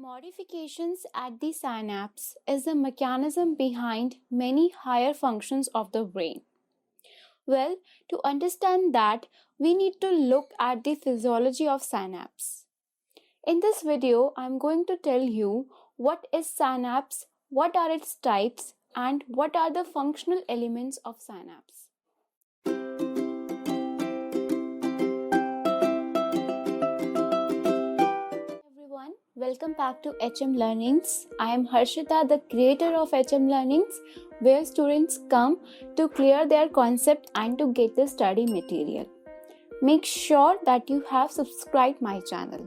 Modifications at the synapse is the mechanism behind many higher functions of the brain. Well, to understand that, we need to look at the physiology of synapse. In this video, I'm going to tell you what is synapse, what are its types, and what are the functional elements of synapse. Welcome back to HM Learnings. I am Harshita, the creator of HM Learnings, where students come to clear their concept and to get the study material. Make sure that you have subscribed my channel.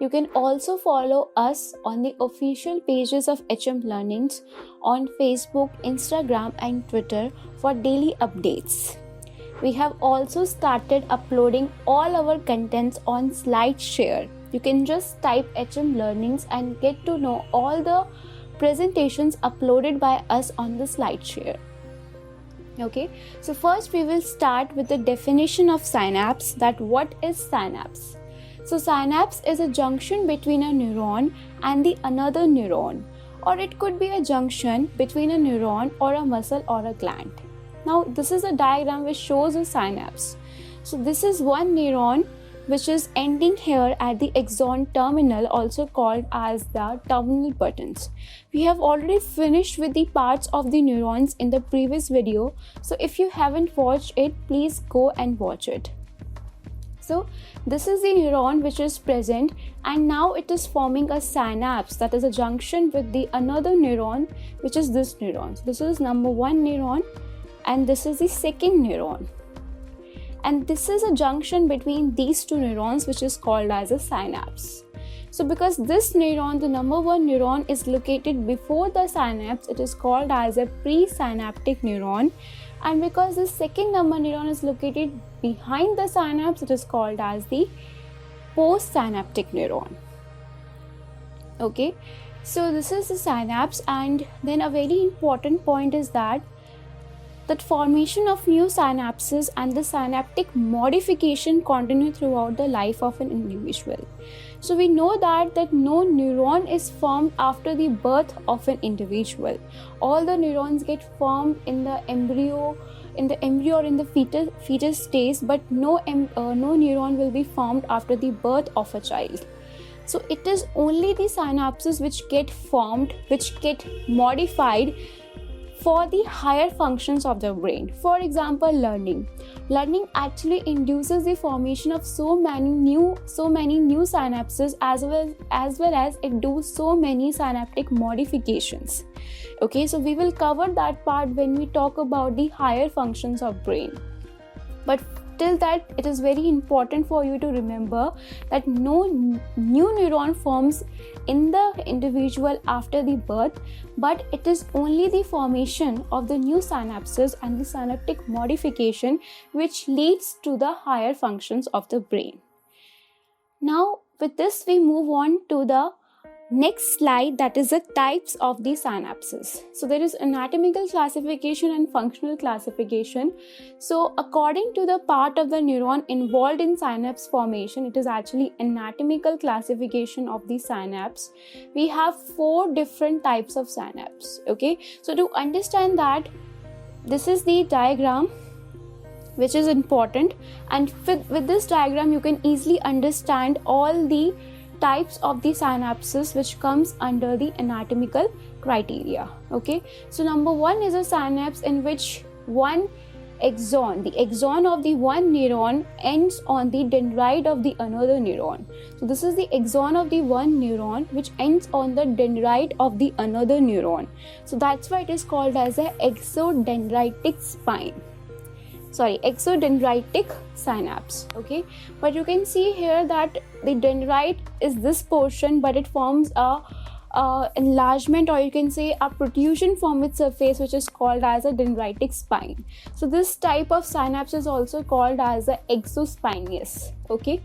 You can also follow us on the official pages of HM Learnings on Facebook, Instagram and Twitter for daily updates. We have also started uploading all our contents on SlideShare. You can just type HM Learnings and get to know all the presentations uploaded by us on the SlideShare. Okay, so first we will start with the definition of synapse, that what is synapse. So synapse is a junction between a neuron and the another neuron, or it could be a junction between a neuron or a muscle or a gland. Now this is a diagram which shows a synapse. So this is one neuron which is ending here at the axon terminal, also called as the terminal buttons. We have already finished with the parts of the neurons in the previous video, so if you haven't watched it, please go and watch it. So this is the neuron which is present, and now it is forming a synapse, that is a junction with the another neuron, which is this neuron. So this is number one neuron and this is the second neuron. And this is a junction between these two neurons which is called as a synapse. So because this neuron, the number one neuron, is located before the synapse, it is called as a presynaptic neuron. And because the second number neuron is located behind the synapse, it is called as the postsynaptic neuron. Okay, so this is the synapse, and then a very important point is that formation of new synapses and the synaptic modification continue throughout the life of an individual. So we know that no neuron is formed after the birth of an individual. All the neurons get formed in the embryo or in the fetus stage, but no neuron will be formed after the birth of a child. So it is only the synapses which get formed, which get modified for the higher functions of the brain. For example, learning actually induces the formation of so many new synapses, as well as it does so many synaptic modifications. Okay, so we will cover that part when we talk about the higher functions of brain. But till that, it is very important for you to remember that no new neuron forms in the individual after the birth, but it is only the formation of the new synapses and the synaptic modification which leads to the higher functions of the brain. Now with this, we move on to the next slide, that is the types of the synapses. So there is anatomical classification and functional classification. So according to the part of the neuron involved in synapse formation, it is actually anatomical classification of the synapse. We have 4 different types of synapse. Okay, so to understand that, this is the diagram which is important, and with this diagram you can easily understand all the types of the synapses which comes under the anatomical criteria. Okay, so number one is a synapse in which one axon, the axon of the one neuron, ends on the dendrite of the another neuron. So this is the axon of the one neuron which ends on the dendrite of the another neuron. So that's why it is called as a exodendritic synapse. Okay, but you can see here that the dendrite is this portion, but it forms a enlargement, or you can say a protrusion from its surface, which is called as a dendritic spine. So this type of synapse is also called as a exospinous. Okay,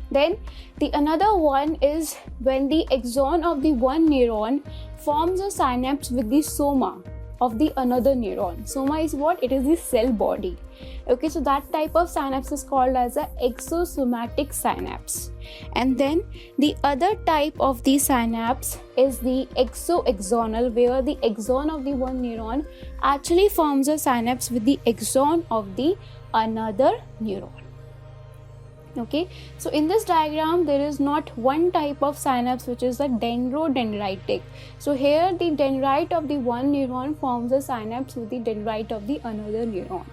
then the another one is when the axon of the one neuron forms a synapse with the soma. of the another neuron. Soma is what? It is the cell body. Okay, so that type of synapse is called as a exosomatic synapse. And then the other type of the synapse is the exoaxonal, where the axon of the one neuron actually forms a synapse with the axon of the another neuron. Okay, so in this diagram there is not one type of synapse, which is the dendrodendritic. So here the dendrite of the one neuron forms a synapse with the dendrite of the another neuron.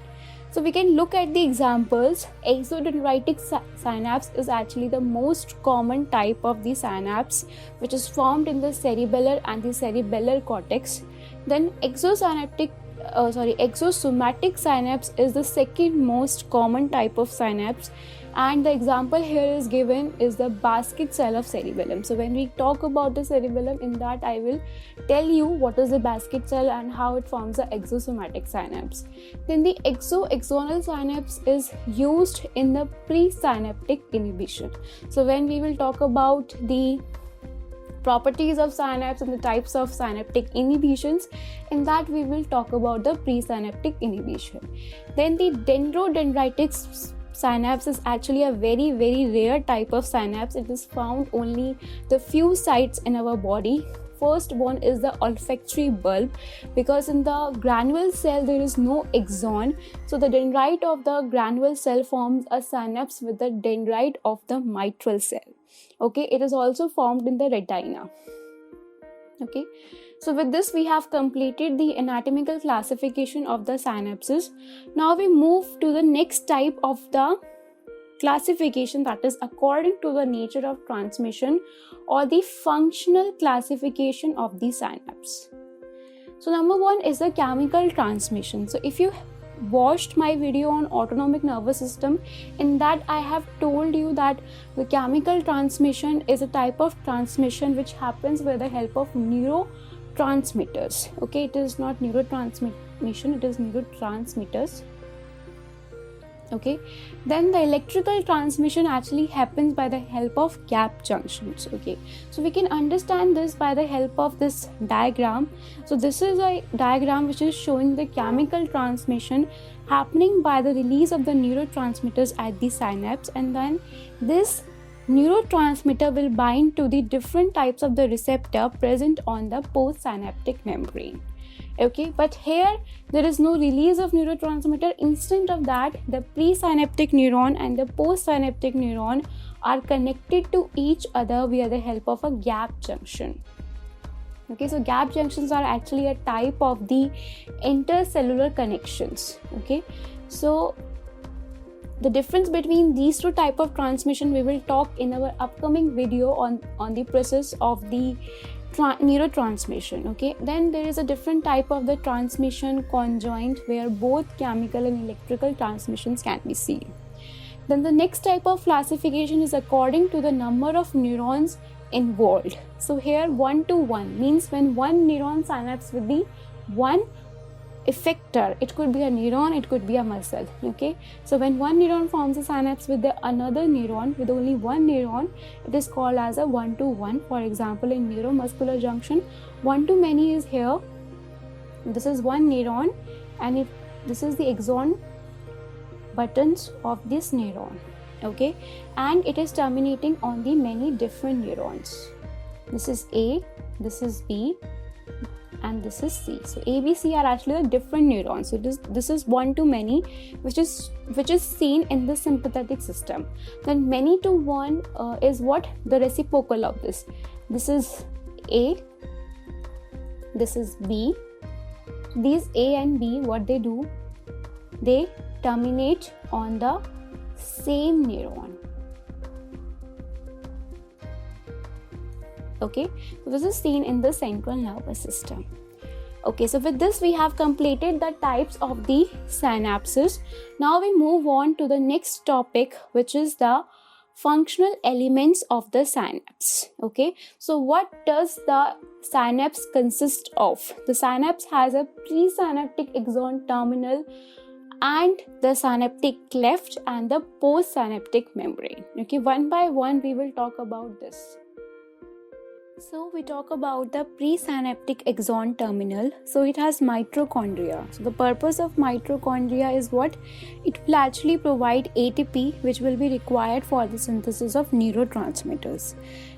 So we can look at the examples. Exodendritic synapse is actually the most common type of the synapse, which is formed in the cerebellar and the cerebellar cortex. Then exosomatic synapse is the second most common type of synapse, and the example here is given is the basket cell of cerebellum. So when we talk about the cerebellum, in that I will tell you what is the basket cell and how it forms the exosomatic synapse. Then the exoaxonal synapse is used in the presynaptic inhibition. So when we will talk about the properties of synapse and the types of synaptic inhibitions, in that we will talk about the presynaptic inhibition. Then the dendrodendritic synapse is actually a very rare type of synapse. It is found only the few sites in our body. First one is the olfactory bulb, because in the granule cell there is no axon, so the dendrite of the granule cell forms a synapse with the dendrite of the mitral cell. Okay, it is also formed in the retina. Okay, so with this we have completed the anatomical classification of the synapses. Now we move to the next type of the classification, that is according to the nature of transmission or the functional classification of the synapse. So number one is the chemical transmission. So if you watched my video on autonomic nervous system, in that I have told you that the chemical transmission is a type of transmission which happens with the help of neurotransmitters. Okay, it is not neurotransmission, it is neurotransmitters. Okay, then the electrical transmission actually happens by the help of gap junctions. Okay, so we can understand this by the help of this diagram. So this is a diagram which is showing the chemical transmission happening by the release of the neurotransmitters at the synapse, and then this neurotransmitter will bind to the different types of the receptor present on the postsynaptic membrane. Okay, but here there is no release of neurotransmitter. Instead of that, the presynaptic neuron and the postsynaptic neuron are connected to each other via the help of a gap junction. Okay, so gap junctions are actually a type of the intercellular connections. Okay, so the difference between these two type of transmission we will talk in our upcoming video on the process of the neurotransmission. Okay, then there is a different type of the transmission conjoint, where both chemical and electrical transmissions can be seen. Then the next type of classification is according to the number of neurons involved. So here 1 to 1 means when one neuron synapse with the one effector, it could be a neuron, it could be a muscle. Okay, so when one neuron forms a synapse with the another neuron, with only one neuron, it is called as a 1 to 1. For example, in neuromuscular junction, 1 to many is here. This is one neuron, and if this is the axon buttons of this neuron. Okay, and it is terminating on the many different neurons. This is A, this is B, and this is C. So A, B, C are actually the different neurons. So this is 1 to many, which is seen in the sympathetic system. Then many to 1 is what? The reciprocal of this. This is A, this is B. These A and B, what they do? They terminate on the same neuron. Okay, so this is seen in the central nervous system. Okay, so with this we have completed the types of the synapses. Now we move on to the next topic, which is the functional elements of the synapse. Okay, so what does the synapse consist of? The synapse has a presynaptic axon terminal and the synaptic cleft and the postsynaptic membrane. Okay, one by one we will talk about this. So we talk about the presynaptic axon terminal. So it has mitochondria. So the purpose of mitochondria is what? It will actually provide ATP, which will be required for the synthesis of neurotransmitters.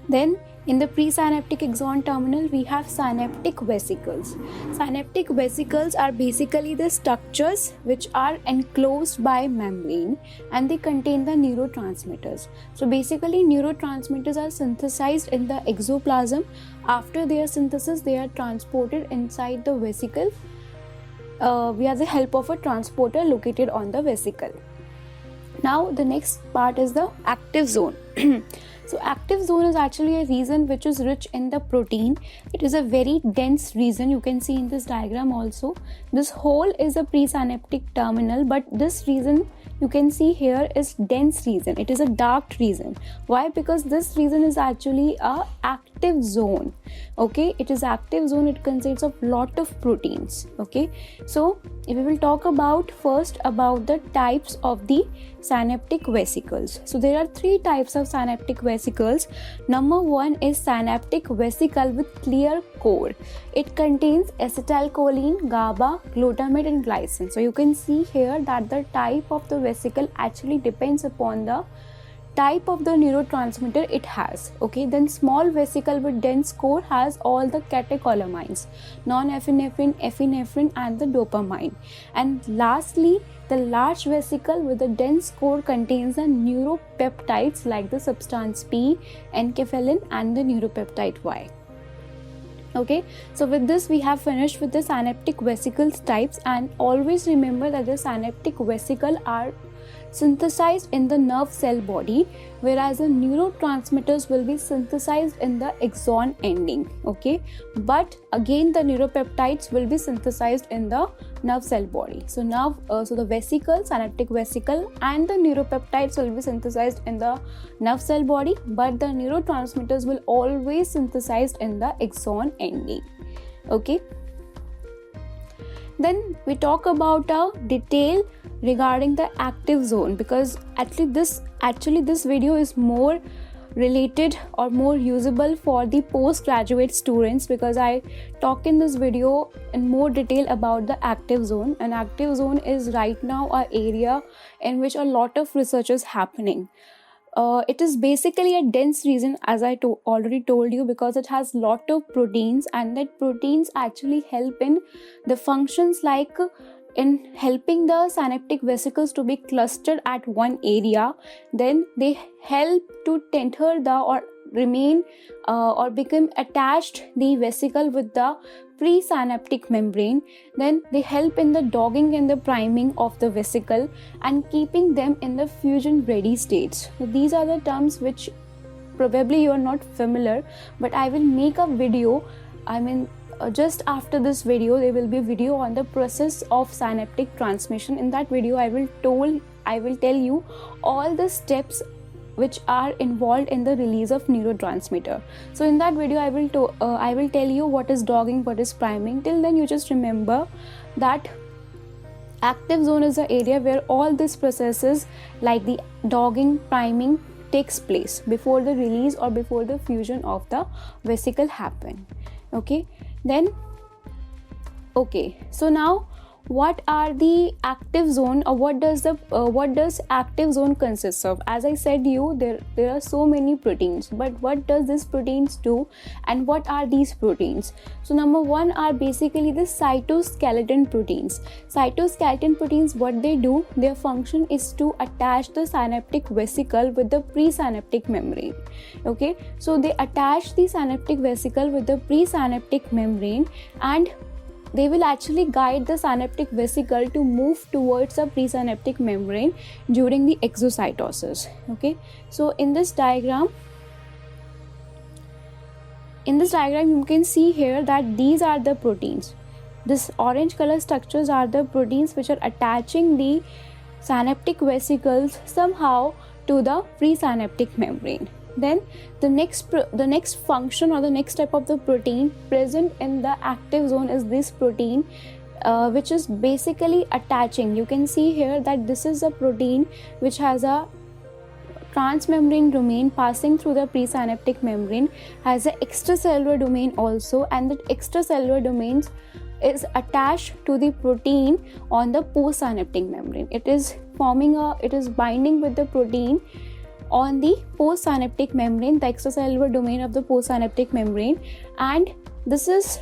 Then in the presynaptic axon terminal, we have synaptic vesicles. Synaptic vesicles are basically the structures which are enclosed by membrane and they contain the neurotransmitters. So basically neurotransmitters are synthesized in the exoplasm. After their synthesis, they are transported inside the vesicle via the help of a transporter located on the vesicle. Now the next part is the active zone. So active zone is actually a region which is rich in the protein. It is a very dense region. You can see in this diagram also. This whole is a presynaptic terminal, but this region you can see here is dense region. It is a dark region. Why? Because this region is actually a active zone. Okay, it is active zone. It consists of lot of proteins. Okay, so we will talk about first about the types of the synaptic vesicles. So there are three types of synaptic vesicles. Number one is synaptic vesicle with clear core. It contains acetylcholine, GABA, glutamate and glycine. So you can see here that the type of the vesicle actually depends upon the type of the neurotransmitter it has. Okay, then small vesicle with dense core has all the catecholamines, norepinephrine, epinephrine and the dopamine. And lastly, the large vesicle with a dense core contains the neuropeptides like the substance P, enkephalin and the neuropeptide Y. Okay, so with this we have finished with the synaptic vesicles types, and always remember that the synaptic vesicle are synthesized in the nerve cell body, whereas the neurotransmitters will be synthesized in the axon ending. Okay, but again the neuropeptides will be synthesized in the nerve cell body. So now so the vesicle, synaptic vesicle and the neuropeptides will be synthesized in the nerve cell body, but the neurotransmitters will always synthesized in the axon ending. Okay, then we talk about a detail regarding the active zone, because actually this video is more related or more usable for the postgraduate students, because I talk in this video in more detail about the active zone. And active zone is right now an area in which a lot of research is happening. It is basically a dense region, as I already told you, because it has lot of proteins, and that proteins actually help in the functions like in helping the synaptic vesicles to be clustered at one area. Then they help to tether the or remain or become attached the vesicle with the presynaptic membrane. Then they help in the dogging and the priming of the vesicle and keeping them in the fusion ready states. So these are the terms which probably you are not familiar, but I will make a video. Just after this video there will be a video on the process of synaptic transmission. In that video I will tell you all the steps which are involved in the release of neurotransmitter. So in that video I will tell you what is dogging, what is priming. Till then you just remember that active zone is the area where all these processes like the dogging, priming takes place before the release or before the fusion of the vesicle happen. So now what are the active zone, or what does active zone consist of? As I said there are so many proteins, but what does these proteins do and what are these proteins? So number one are basically the cytoskeleton proteins. Cytoskeleton proteins, what they do, their function is to attach the synaptic vesicle with the presynaptic membrane. Okay, so they attach the synaptic vesicle with the presynaptic membrane, and they will actually guide the synaptic vesicle to move towards the presynaptic membrane during the exocytosis. Okay, so in this diagram you can see here that these are the proteins. This orange color structures are the proteins which are attaching the synaptic vesicles somehow to the presynaptic membrane. Then the next function or the next type of the protein present in the active zone is this protein which is basically attaching. You can see here that this is a protein which has a transmembrane domain passing through the presynaptic membrane has an extracellular domain also, and that extracellular domain is attached to the protein on the postsynaptic membrane. It is binding with the protein on the postsynaptic membrane, the extracellular domain of the postsynaptic membrane. And this is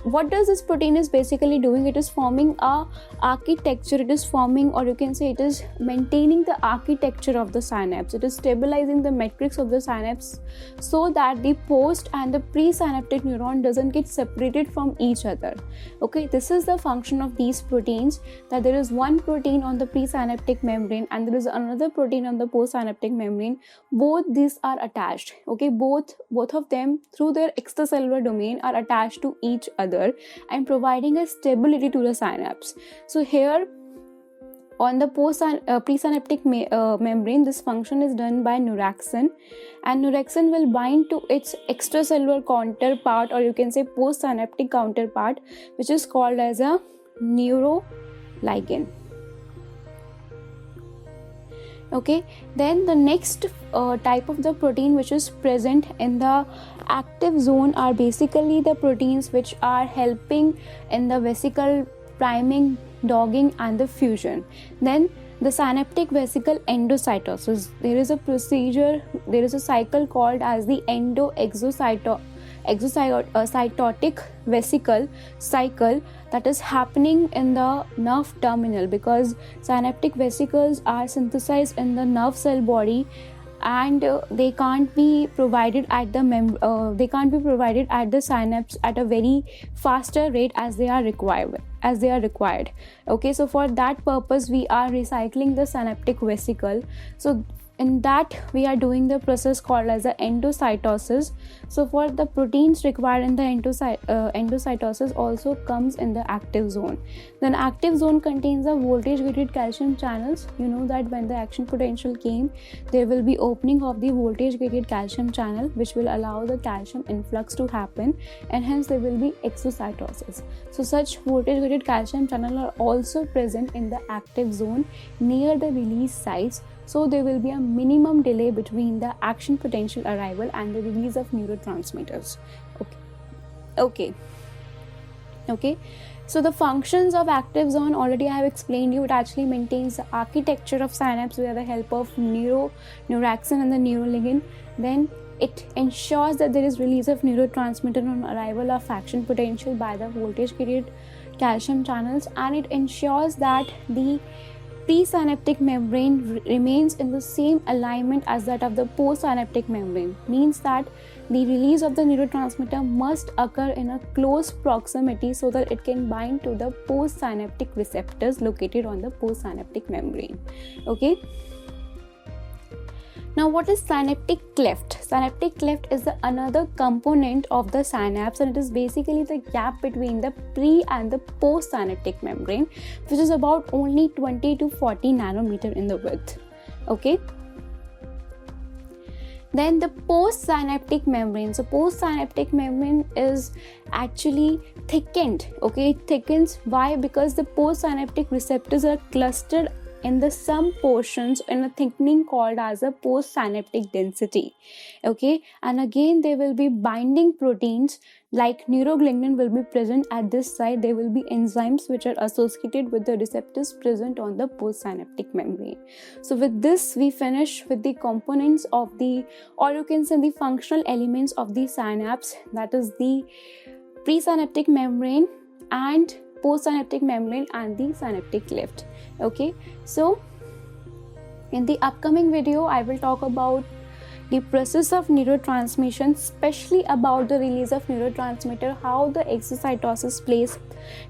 what does this protein is basically doing. It is forming a architecture, it is forming, or you can say it is maintaining the architecture of the synapse. It is stabilizing the matrix of the synapse so that the post and the presynaptic neuron doesn't get separated from each other. Okay, this is the function of these proteins, that there is one protein on the presynaptic membrane and there is another protein on the postsynaptic membrane. Both these are attached. Okay, both of them through their extracellular domain are attached to each other and providing a stability to the synapse. So here on the presynaptic membrane, this function is done by neuraxin, and neuraxin will bind to its extracellular counterpart, or you can say postsynaptic counterpart, which is called as a neuroligin. Okay, then the next type of the protein which is present in the active zone are basically the proteins which are helping in the vesicle priming, dogging and the fusion. Then the synaptic vesicle endocytosis. There is a procedure, there is a cycle called as the exocytotic vesicle cycle that is happening in the nerve terminal, because synaptic vesicles are synthesized in the nerve cell body, and they can't be provided at the synapse at a very faster rate as they are required. Okay, so for that purpose we are recycling the synaptic vesicle. So in that we are doing the process called as the endocytosis. So for the proteins required in the endocytosis also comes in the active zone. Then active zone contains the voltage gated calcium channels. You know that when the action potential came, there will be opening of the voltage gated calcium channel, which will allow the calcium influx to happen, and hence there will be exocytosis. So such voltage gated calcium channel are also present in the active zone near the release sites. So there will be a minimum delay between the action potential arrival and the release of neurotransmitters. Okay. So the functions of active zone already I have explained you. It actually maintains the architecture of synapse with the help of neuraxin and the neuroligin. Then it ensures that there is release of neurotransmitter on arrival of action potential by the voltage gated calcium channels, and it ensures that the presynaptic membrane remains in the same alignment as that of the postsynaptic membrane. Means that the release of the neurotransmitter must occur in a close proximity so that it can bind to the postsynaptic receptors located on the postsynaptic membrane. Okay. Now, what is synaptic cleft? Synaptic cleft is another component of the synapse, and it is basically the gap between the pre and the postsynaptic membrane, which is about only 20 to 40 nanometer in the width. Okay. Then the postsynaptic membrane. So postsynaptic membrane is actually thickened. Okay, it thickens. Why? Because the postsynaptic receptors are clustered in the some portions in a thickening called as a postsynaptic density. Okay, and again there will be binding proteins like neuroglinin will be present at this site. There will be enzymes which are associated with the receptors present on the postsynaptic membrane. So with this we finish with the components of the, or you can say the functional elements of the synapse, that is the presynaptic membrane and postsynaptic membrane and the synaptic cleft. Okay, so in the upcoming video I will talk about the process of neurotransmission, especially about the release of neurotransmitter, how the exocytosis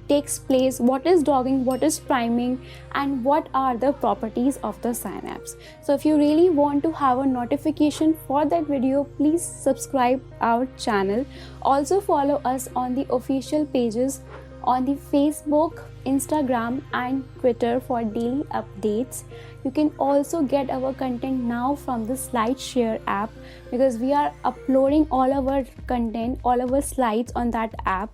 takes place, what is dogging, what is priming, and what are the properties of the synapse. So if you really want to have a notification for that video, please subscribe our channel. Also follow us on the official pages on the Facebook, Instagram and Twitter for daily updates. You can also get our content now from the SlideShare app, because we are uploading all our content, all our slides on that app.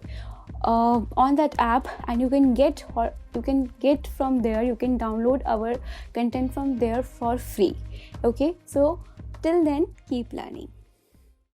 on that app, and you can get from there, you can download our content from there for free. Okay, so till then, keep learning.